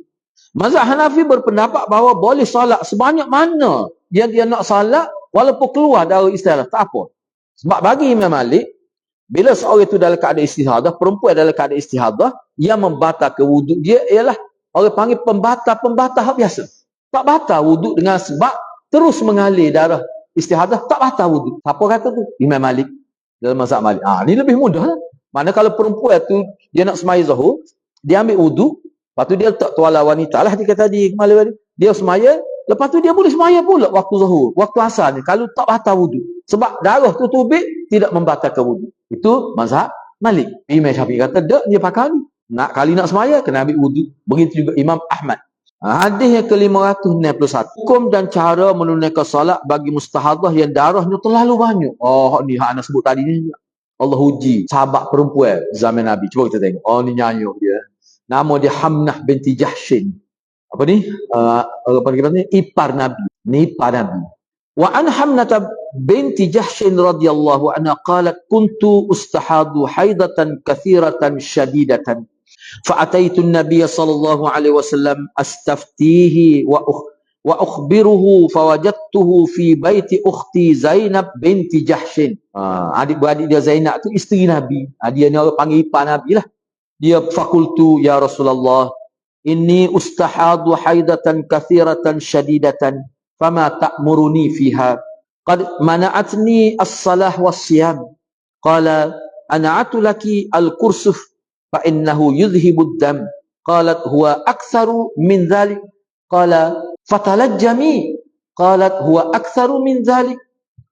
S2: Mazhab Hanafi berpendapat bahawa boleh salat sebanyak mana yang dia nak salat walaupun keluar dari istihadah, tak apa. Sebab bagi Imam Malik, bila seorang itu dalam keadaan istihadah, perempuan dalam keadaan istihadah, yang membatalkan wuduk dia ialah orang panggil pembatal hak biasa. Tak batal wuduk dengan sebab terus mengalir darah istihadah, tak batal wuduk. Siapa kata tu? Imam Malik. Dalam mazhab Malik. Ni lebih mudah lah. Mana kalau perempuan tu dia nak semaya zuhur, dia ambil wuduk, lepas tu dia letak tuala wanita lah dia kata tadi, dia semaya, lepas tu dia boleh semaya pula waktu zuhur, waktu asar ni, kalau tak batal wuduk. Sebab darah tu tubik tidak membatalkan wuduk. Itu mazhab Malik. Imam Syafi'i kata, dia pakai ni. Kali nak semaya, kena ambil wuduk. Begitu juga Imam Ahmad. Hadis yang ke-561. Hukum dan cara menunaikan salat bagi mustahadah yang darahnya terlalu banyak. Ni hak anak sebut tadi ni. Allah uji sahabat perempuan zaman Nabi. Cuba kita tengok. Ni nyanyi dia. Nama dia Hamnah binti Jahshin. Apa ni? Apa ni? Ipar Nabi. Ni ipar Nabi. Wa an Hamnah binti Jahshin radhiyallahu anha qalat kuntu ustahadu haidatan kathiratan syadidatan. فأتيت النبي صلى الله عليه وسلم أستفتيه وأخبره فوجدته في بيت أختي زينب بنت جحش. Adik-beradik dia Zainab tu isteri Nabi. Dia ni orang panggil ipar Nabi lah. Dia fakultu ya Rasulullah, inni ustahadu haidatan kathiratan syadidatan fama ta'muruni fiha qad mana'atni as-salah was-siyam. Qala ana'atu laki al-kursuf فإنه يذهب الدم. قالت هو أكثر من ذلك. قال فتلجمي. قالت هو أكثر من ذلك.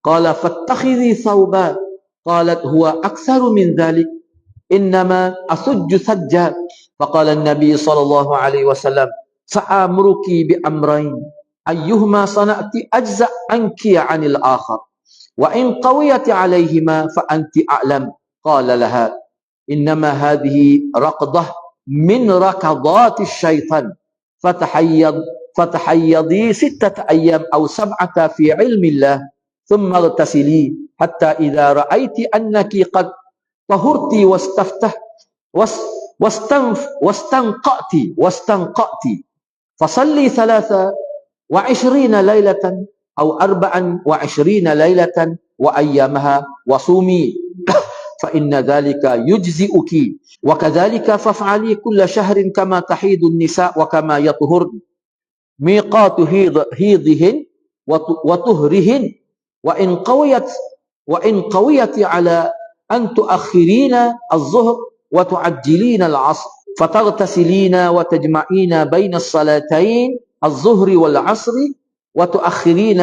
S2: قال فاتخذي ثوبا. قالت هو أكثر من ذلك. إنما أسج سجا. فقال النبي صلى الله عليه وسلم سأمرك بأمرين أيهما صنعت أجزأ عنك عن الآخر وإن قويت عليهما فأنت أعلم. قال لها إنما هذه رقضة من ركضات الشيطان فتحيضي 6 أيام أو 7 في علم الله ثم اغتسلي حتى إذا رأيت أنك قد طهرت واستنقأت فصلي 23 ليلة أو 24 ليلة وأيامها وصومي فإن ذلك يجزئك وكذلك فافعلي كل شهر كما تحيض النساء وكما يطهرن ميقات هيضهن وطهرهن وإن قويت على أن تؤخرين الظهر وتعجلين العصر فتغتسلين وتجمعين بين الصلاتين الظهر والعصر وتؤخرين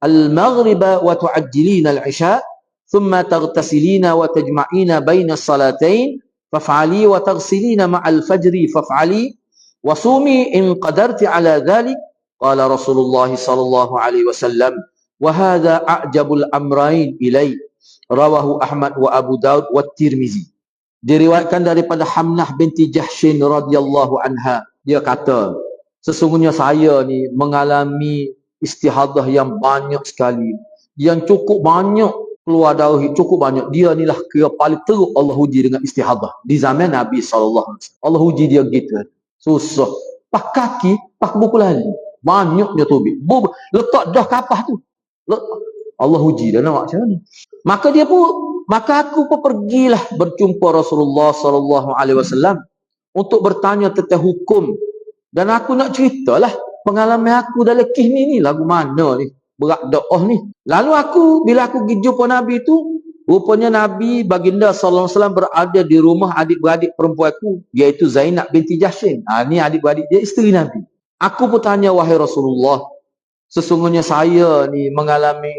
S2: المغرب وتعجلين العشاء ثم تغتسلين وتجمعين بين الصلاتين فافعلي وتغسلين مع الفجر فافعلي وصومي إن قدرت على ذلك. قال رسول الله صلى الله عليه وسلم وهذا أعجب الأمرين إلي. رواه أحمد وأبو داود والترمذي. Diriwayatkan daripada Hamnah binti Jahshin radhiyallahu anha. Dia kata, sesungguhnya saya ni mengalami istihadah yang banyak sekali, yang cukup banyak keluar darah cukup banyak. Dia ni lah kira paling teruk Allah uji dengan istihadah. Di zaman Nabi SAW. Allah uji dia gitu. Susah. Pak kaki, pak buku lali. Banyaknya tubik. Letak dah kapah tu. Allah uji dia nak macam mana. Maka aku pun pergilah berjumpa Rasulullah SAW untuk bertanya tentang hukum. Dan aku nak ceritalah pengalaman aku dalam kisah ni lagu mana ni. Berat doa ni. Lalu bila aku pergi jumpa Nabi tu, rupanya Nabi baginda sallallahu alaihi wasallam berada di rumah adik-beradik perempuan aku, iaitu Zainab binti Jahshin. Ni adik-beradik dia, isteri Nabi. Aku pun tanya, wahai Rasulullah, sesungguhnya saya ni mengalami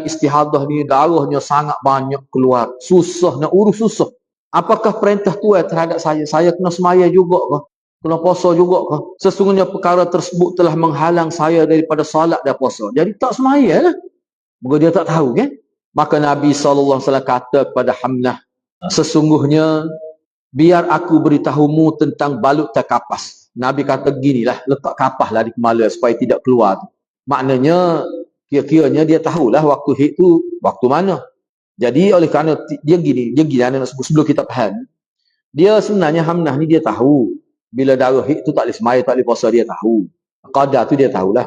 S2: istihadah ni, darahnya sangat banyak keluar. Susah, nak urus susah. Apakah perintah Tuhan terhadap saya? Saya kena semaya juga ke? Kena puasa juga ke? Sesungguhnya perkara tersebut telah menghalang saya daripada salat dan puasa. Jadi tak semaya lah. Maka dia tak tahu kan? Maka Nabi SAW kata kepada Hamnah, sesungguhnya biar aku beritahumu tentang balut dan kapas. Nabi kata ginilah, letak kapas lah di kepala supaya tidak keluar. Maknanya kira-kiranya dia tahulah waktu hid tu waktu mana. Jadi oleh kerana dia gini nak sebut sebelum kita faham. Dia sebenarnya Hamnah ni dia tahu bila darah hid tu tak boleh semaya, tak boleh puasa, dia tahu. Qadar tu dia tahulah.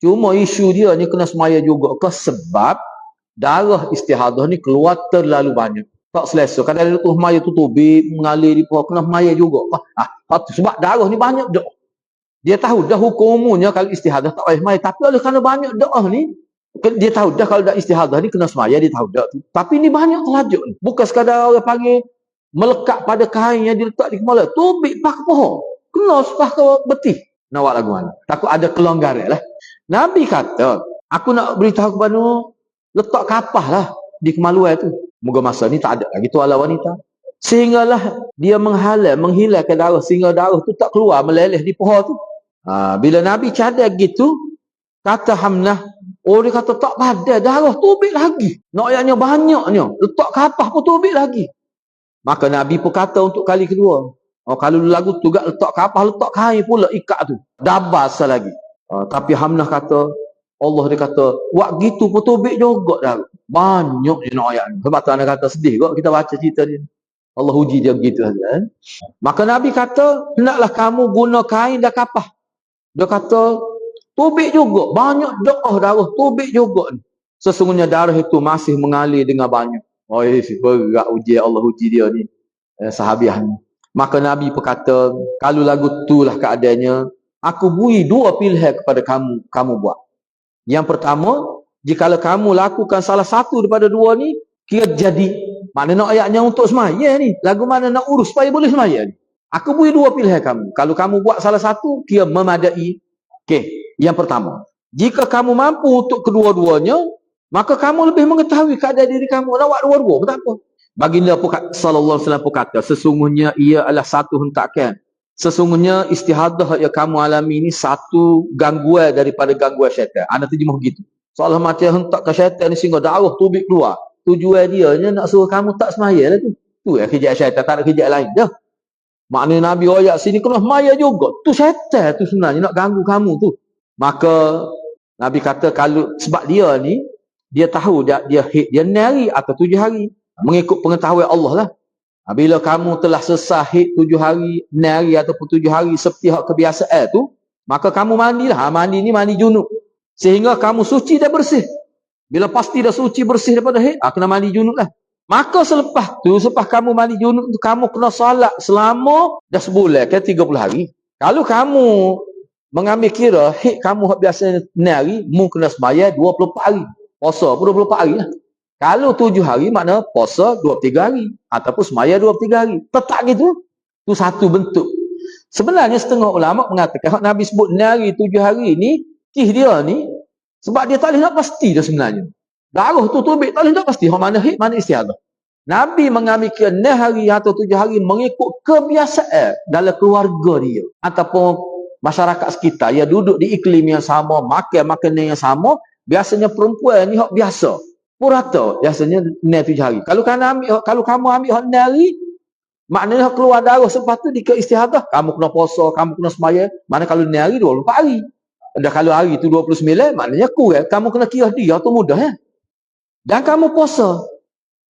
S2: Cuma isu dia ni kena semaya juga ke sebab darah istihadah ni keluar terlalu banyak. Tak selesa. Kadang-kadang tu semaya tu tubik, mengalir di bawah, kena semaya juga. Sebab darah ni banyak dah. Dia tahu dah hukum umumnya kalau istihadah tak boleh semaya. Tapi oleh kerana banyak darah ni, dia tahu dah kalau dah istihadah ni kena semaya, dia tahu dah tu. Tapi ni banyak terlajuk ni. Bukan sekadar orang panggil melekat pada kain yang diletak di kepala. Tubik pak pohon. Kena sepah ke betih. Nak buat lagu mana? Takut ada kelonggaran lah. Nabi kata, aku nak beritahu kepada letak kapah lah di kemaluan tu. Moga masa ni tak ada lagi tuala wanita. Sehinggalah dia menghilangkan darah. Sehingga darah tu tak keluar, meleleh di pohon tu. Bila Nabi cadar gitu, kata Hamnah, dia kata tak pada darah tubik lagi. Nak ayatnya banyaknya. Letak kapah pun tubik lagi. Maka Nabi pun kata untuk kali kedua, kalau lagu tu gak letak kapal, letak kain pula ikat tu. Dabas lagi. Tapi Hamnah kata, Allah dia kata, wak gitu pun tubik juga dah. Banyak je nak ayat ni. Sebab tu anda kata sedih kok kita baca cerita dia. Allah uji dia begitu saja. Maka Nabi kata, hendaklah kamu guna kain dan kapah. Dia kata, tubik juga. Banyak darah tubik juga. Sesungguhnya darah itu masih mengalir dengan banyak. Berat uji Allah uji dia ni. Sahabiah ni. Maka Nabi berkata, kalau lagu itulah keadaannya, aku beri dua pilihan kepada kamu buat. Yang pertama, jikalau kamu lakukan salah satu daripada dua ni, kira jadi. Mana nak ayatnya untuk semaya ni. Lagu mana nak urus supaya boleh semaya ni. Aku beri dua pilihan kamu. Kalau kamu buat salah satu, kira memadai. Okey, yang pertama. Jika kamu mampu untuk kedua-duanya, maka kamu lebih mengetahui keadaan diri kamu. Nak buat dua-dua, tak apa. Baginda sallallahu alaihi wasallam kata, sesungguhnya ia adalah satu hentakan. Sesungguhnya istihadah yang kamu alami ini satu gangguan daripada gangguan syaitan. Anda terjemah begitu. Seolah macam hentak ke syaitan ni sehingga darah tubik keluar. Tujuan dia nak suruh kamu tak semaya lah tu. Tu ya kerja syaitan, tak ada kerja lain dah. Maknanya Nabi ayat sini kena semaya juga. Tu syaitan tu sebenarnya nak ganggu kamu tu. Maka Nabi kata kalau sebab dia ni, dia tahu dia nari atau 7 hari. Mengikut pengetahuan Allah lah. Bila kamu telah selesai hid 7 hari, nari ataupun 7 hari sepihak kebiasaan tu, maka kamu mandilah. Mandi ni mandi junub. Sehingga kamu suci dan bersih. Bila pasti dah suci bersih daripada hid, kena mandi junub lah. Maka selepas kamu mandi junub tu, kamu kena solat selama dah sebulan ke 30 hari. Kalau kamu mengambil kira hid kamu biasa nari, mu kena sembahyang 24 hari. Puasa pun 24 hari lah. Kalau 7 hari makna puasa 23 hari. Ataupun semaya 23 hari. Tetap gitu. Itu satu bentuk. Sebenarnya setengah ulama mengatakan Nabi sebut nari 7 hari ni, kih dia ni, sebab dia tak boleh nak pasti dah sebenarnya. Darah tu tubik tak boleh nak pasti. Mana hid, mana istihadah. Nabi mengambil kira 6 hari atau 7 hari mengikut kebiasaan dalam keluarga dia. Ataupun masyarakat sekitar. Yang duduk di iklim yang sama, makan makanan yang sama. Biasanya perempuan ni hak biasa. Purata biasanya 7 hari. Kalau kamu ambil hak hari, maknanya keluar darah selepas tu dika istihadah, kamu kena puasa, kamu kena semaya. Mana kalau hari 24 hari. Dan kalau hari tu 29, maknanya kurang. Kamu kena kira dia tu mudah ya. Dan kamu puasa.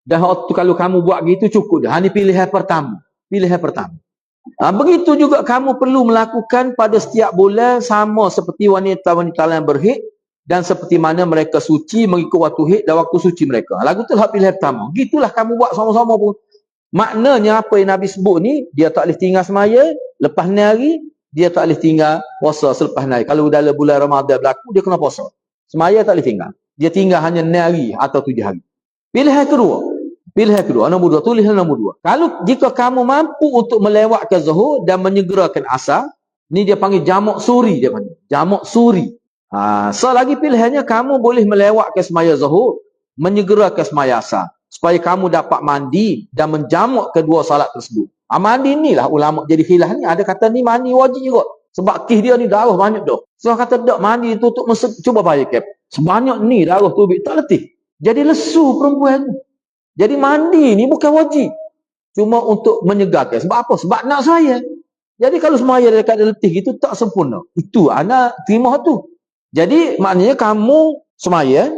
S2: Dan waktu kalau kamu buat gitu cukup dah. Ini pilihan pertama. Pilihan pertama. Begitu juga kamu perlu melakukan pada setiap bulan sama seperti wanita-wanita yang berhid dan seperti mana mereka suci mengikut waktu hid dan waktu suci mereka. Lagu tu hak pilihan pertama. Gitulah kamu buat sama-sama pun. Maknanya apa yang Nabi sebut ni, dia tak boleh tinggal semaya, lepas ni hari, dia tak boleh tinggal puasa selepas ni hari. Kalau dalam bulan Ramadan berlaku, dia kena puasa. Semaya tak boleh tinggal. Dia tinggal hanya 6 hari atau 7 hari. Pilihan kedua. Pilihan kedua, nombor 2. Tulisan nombor 2. Kalau jika kamu mampu untuk melewatkan zuhur dan menyegerakan asar, ni dia panggil jamak suri, dia panggil. Jamak suri. So lagi pilihannya, kamu boleh melewatkan semaya zuhur, menyegerakan semaya asar, supaya kamu dapat mandi dan menjamak kedua salat tersebut. Mandi ni lah ulama jadi khilaf ni. Ada kata ni mandi wajib juga. Sebab kih dia ni darah banyak dah. So kata tak mandi tutup cuba bayar cap. Sebanyak ni darah tubik tak letih. Jadi lesu perempuan tu. Jadi mandi ni bukan wajib. Cuma untuk menyegarkan. Sebab apa? Sebab nak saya. Jadi kalau semaya dekat letih gitu tak sempurna. Itu anak terima tu. Jadi maknanya kamu semaya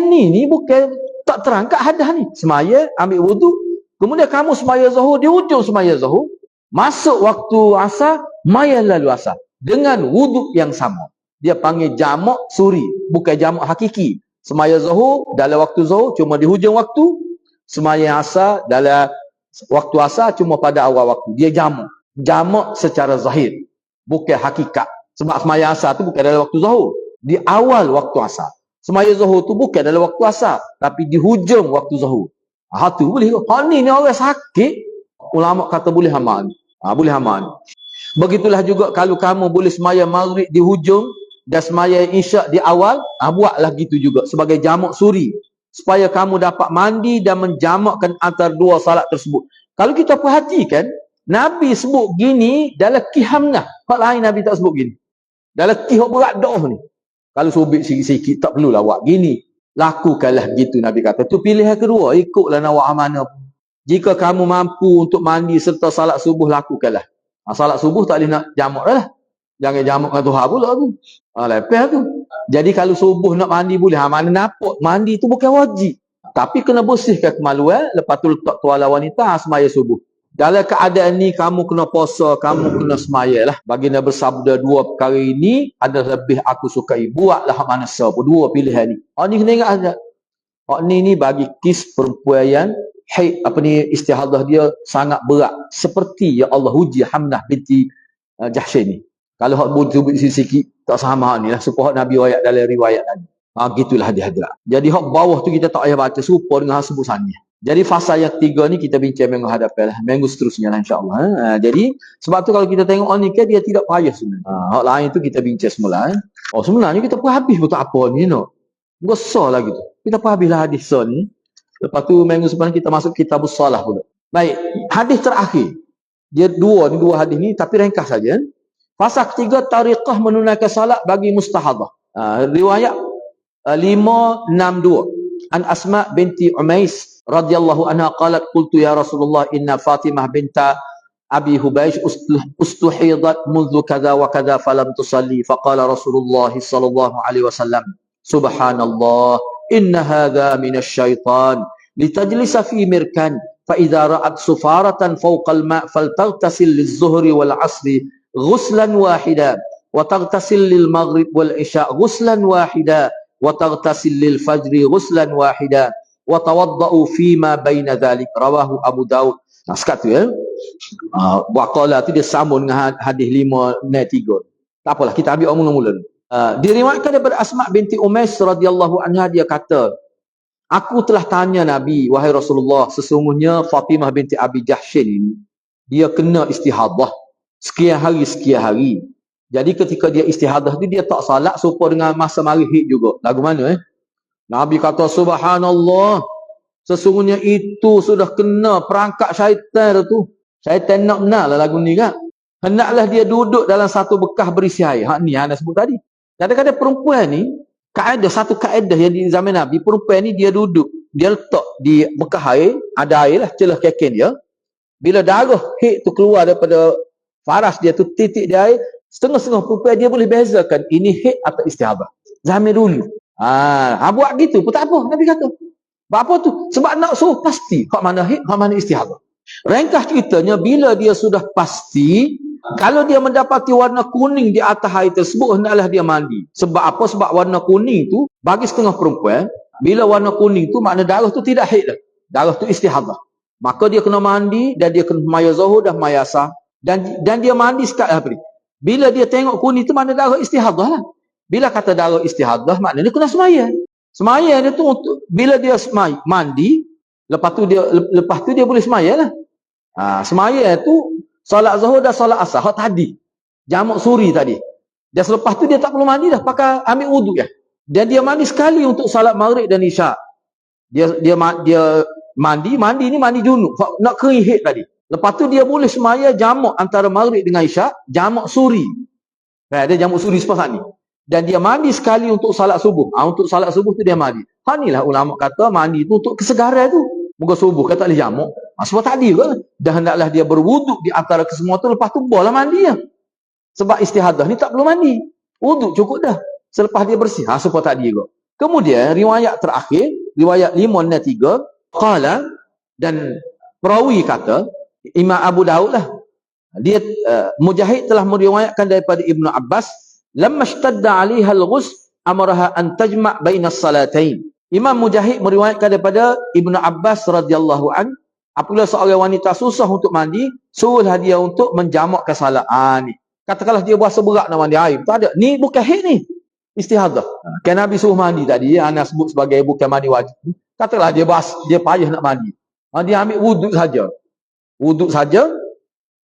S2: ni bukan tak terangkat hadah ni. Semaya, ambil wudu. Kemudian kamu semaya zuhur, di hujung semaya zuhur. Masuk waktu asar, maya lalu asar. Dengan wudu yang sama. Dia panggil jamak suri. Bukan jamak hakiki. Semaya zuhur, dalam waktu zuhur, cuma di hujung waktu. Semaya asar, dalam waktu asar, cuma pada awal waktu. Dia jamak. Jamak secara zahir. Bukan hakikat. Sebab semaya asar tu bukan dalam waktu zuhur. Di awal waktu asar. Semaya zuhur tu bukan dalam waktu asar, tapi di hujung waktu zuhur. Tu boleh. Ni orang sakit, ulama kata boleh amal. Boleh amal. Begitulah juga kalau kamu boleh semaya maghrib di hujung dan semaya isyak di awal, buatlah gitu juga sebagai jamak suri, supaya kamu dapat mandi dan menjamakkan antara dua salat tersebut. Kalau kita perhatikan, Nabi sebut gini dalam kihamnah. Hak lain Nabi tak sebut gini. Dalam kihok berat dah ni. Kalau sobek sikit-sikit tak perlulah buat gini. Lakukanlah gitu Nabi kata. Tu pilihan kedua, ikutlah nak buat amanah. Jika kamu mampu untuk mandi serta salat subuh, lakukanlah. Salat subuh tak boleh nak jamak dah lah. Jangan jamak dengan Tuhan pula tu. Lepas tu. Jadi kalau subuh nak mandi boleh. Mana nampak mandi tu bukan wajib. Tapi kena bersihkan kemaluan. Lepas tu letak tuala wanita, semaya subuh. Dalam keadaan ni kamu kena puasa, kamu kena semaya lah. Baginda bersabda, dua perkara ini adalah lebih aku sukai. Buatlah mana siapa. Dua pilihan ni. Ni kena ingat aja. Ni bagi kes perempuan yang istihadah dia sangat berat. Seperti yang Allah uji Hamnah binti Jahsy ni. Kalau hak buat sikit tak sama ni lah. Supaya Nabi ayat dalam riwayat tadi. Gitulah hadiah-hadiah. Jadi hak bawah tu kita tak payah baca. Supaya dengan sebutannya. Jadi fasa yang 3 ni kita bincang minggu hadapan lah. Minggu seterusnya lah insyaAllah. Jadi sebab tu kalau kita tengok ni kan dia tidak payah sebenarnya. Hak lain tu kita bincang semula. Sebenarnya kita pun habis pun tak apa ni. Enggak sah lagi tu. Kita pun habislah hadis ni. Lepas tu minggu sebenarnya kita masuk kitabus salah pula. Baik. Hadis terakhir. Dia dua hadis ni tapi ringkas saja. Fasa ketiga, tariqah menunaikan salat bagi mustahadah. Riwayat 562. An Asma binti Umais radhiyallahu anha qalat qultu ya Rasulullah inna Fatimah binta Abi Hubaysh ustuhidat منذ كذا وكذا فلم تصلي فقال رسول الله صلى الله عليه وسلم سبحان الله إن هذا من الشيطان لتجلس في مركان فإذا رأت سفارة فوق الماء فلتغتسل للظهر والعصر غسلا واحدا وتغتسل للمغرب والعشاء غسلا واحدا وتغتسل للفجر غسلا واحدا وتوضأوا فيما بين ذلك رواه Abu Daud. Sekat tu ya. Waqala tu dia sambung dengan hadis 593. Tak apalah kita ambil mula-mula. Diriwayatkan daripada Asma binti Umais radhiyallahu anha, dia kata, aku telah tanya Nabi, wahai Rasulullah, sesungguhnya Fatimah binti Abi Jahsy ini dia kena istihadah sekian hari. Jadi ketika dia istihadah tu dia tak salat serupa dengan masa maghrib juga. Lagu mana Nabi kata subhanallah, sesungguhnya itu sudah kena perangkap syaitan tu. Syaitan nak lah lagu ni kan. Hendaklah dia duduk dalam satu bekas berisi air. Ni anda sebut tadi. Kadang-kadang perempuan ni, satu kaedah yang di zaman Nabi, perempuan ni dia duduk, dia letak di bekas air, ada air lah, celah keken dia. Bila darah hik tu keluar daripada faras dia tu, titik di air, setengah-setengah perempuan dia boleh bezakan ini hik atau istihadah. Zaman dulu. Buat gitu pun tak apa, Nabi kata. Sebab apa tu? Sebab nak suruh pasti hak mana hak mana istihadah. Ringkas ceritanya, bila dia sudah pasti, kalau dia mendapati warna kuning di atas air tersebut, hendaklah dia mandi. Sebab apa? Sebab warna kuning tu, bagi setengah perempuan, bila warna kuning tu, makna darah tu tidak haid dah. Darah tu istihadah. Maka dia kena mandi, dan dia kena maya zuhur dan maya asar. Dan dia mandi sekali apa ni? Bila dia tengok kuning tu, makna darah istihadah lah. Bila kata darah istihadah, maknanya dia kena semaya. Semaya dia tu untuk bila dia mandi, lepas tu dia boleh semaya lah. Semaya tu solat zuhur dan solat asar hak tadi. Jamak suri tadi. Dan selepas tu dia tak perlu mandi dah, pakai ambil wuduk ya. Dan dia mandi sekali untuk solat maghrib dan isyak. Dia mandi ni mandi junub, nak kering haid tadi. Lepas tu dia boleh semaya jamak antara maghrib dengan isyak, jamak suri. Dia jamak suri seperti ni. Dan dia mandi sekali untuk salat subuh. Untuk salat subuh tu dia mandi. Inilah ulama kata mandi tu untuk kesegaran tu. Muka subuh kata boleh jamak. Sebab tak adil kan. Dan hendaklah dia berwuduk di antara kesemua tu. Lepas tu boleh mandi ya. Sebab istihadah ni tak perlu mandi. Wuduk cukup dah. Selepas dia bersih. Sebab tak adil kan. Kemudian riwayat terakhir. Riwayat 563. Qala. Dan perawi kata. Imam Abu Daud lah. Dia Mujahid telah meriwayatkan daripada Ibnu Abbas. Lamma ishtadda 'alaiha al-ghusl amaraha an tajma' baina as-salatain. Imam Mujahid meriwayatkan daripada Ibnu Abbas radhiyallahu an, apabila seorang wanita susah untuk mandi, suruhlah dia untuk menjamakkan salat. Ni. Katakanlah dia berasa berat nak mandi air, tak ada. Ni bukan haid ni. Istihadah. Kan Nabi suruh mandi tadi, ana sebut sebagai bukan mandi wajib. Katakanlah dia payah nak mandi. Dia ambil wuduk saja. Wuduk saja.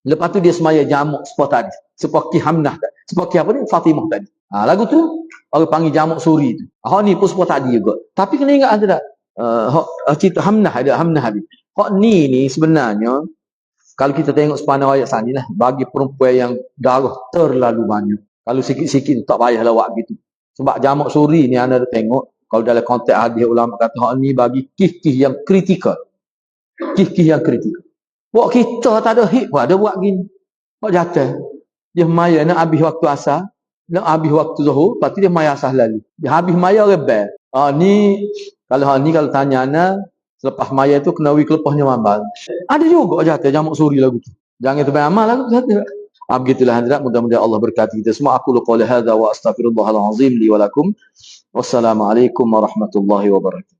S2: Lepas tu dia semaya jamak seperti tadi. Seperti Hamnah tadi. Seperti apa ni? Fatimah tadi. Lagu tu orang panggil jamak suri tu. Ni pun seperti tadi juga. Tapi kena ingat ada tak? Cerita Hamnah ada. Hamnah tadi. Ni sebenarnya kalau kita tengok sepanjang ayat sana lah, bagi perempuan yang darah terlalu banyak. Kalau sikit-sikit tak payahlah buat gitu. Sebab jamak suri ni anda tengok, kalau dalam konteks hadis ulama kata ni bagi kih-kih yang kritikal. Kih-kih yang kritikal. Buat kita tak ada hit pun ada buat gini. Buat jatuh. Dia maya nak habis waktu asar, nak habis waktu zuhur, lepas tu dia maya asar lalu. Dia habis maya rebel. Kalau tanya ana, selepas maya tu kena kelepasnya mambal. Ada juga jatuh jamak suri lagu tu. Jangan terbaik amal lagu tu. Begitulah hadirat, mudah-mudahan Allah berkati kita semua. Aku qouli hadza wa astaghfirullahal azim li wa lakum. Wassalamualaikum warahmatullahi wabarakatuh.